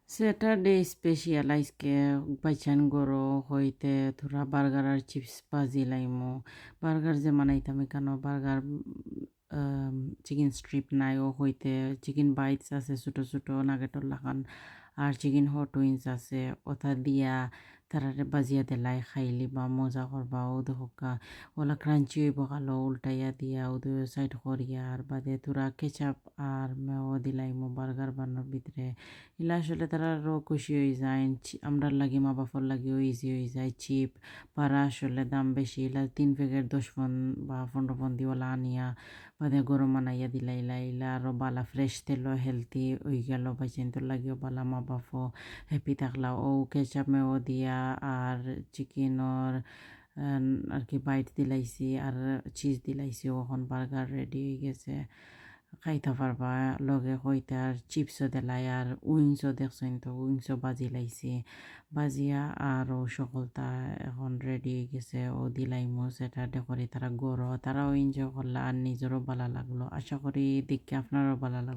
Saturday special আইজকে বাইচান গরো হইতে থোড়া বার্গার আর চিপস ভাজি লাইমো বার্গার যে বানাইতাম এখানো বার্গার চিকেন স্ট্রিপ নাই ও হইতে চিকেন বাইটস আছে ছোটো ছোটো নাগেটর লাগান আর চিকেন হট উইংস আছে ওটা দিয়া তারারে বাজিয়া দিলাই খাইলি বা মজা করবা ও দেখা ওলা ক্রাঞ্চি হইব কালো উল্টাইয়া দিয়া ও দুই সাইড করিয়া আর বাদে তোরা কেচাপ আর মেও দিলাইমো বার্গার বানানোর ভিতরে ইলা আসলে তারা আরও খুশি হয়ে যায় আমরার লাগি মা বাপর লাগিও ইজি হয়ে যায় চিপ পারা আসলে দাম বেশি ইলা 3 প্যাকেট 10 পন বা 15 পন দিওলা আনিয়া বাদে গরম বানাইয়া দিলাইলা ইলা আরও বালা ফ্রেশ তেল হেলদি হয়ে গেল বাইচেন লাগিও বালা মা বাপও হ্যাপি থাকলা ও কেচাপ মেও দিয়া আর চিকেনর আর কি বাইট দিলাইছি আর চিজ দিলাইছি ওখন বার্গার রেডি হয়ে গেছে খাইতে পারবা লগে কইতে আর চিপসও দিলাই আর উইংসও দেখছেন তো উইংসও বাজি লাইছি বাজিয়া আরও সকলটা এখন রেডি হয়ে গেছে ও দিলাইমো সেটা করে তারা গড় তারাও এনজয় করলা আর নিজেরও ভালো লাগলো আশা করি দেখে আপনারও ভালো লাগলো।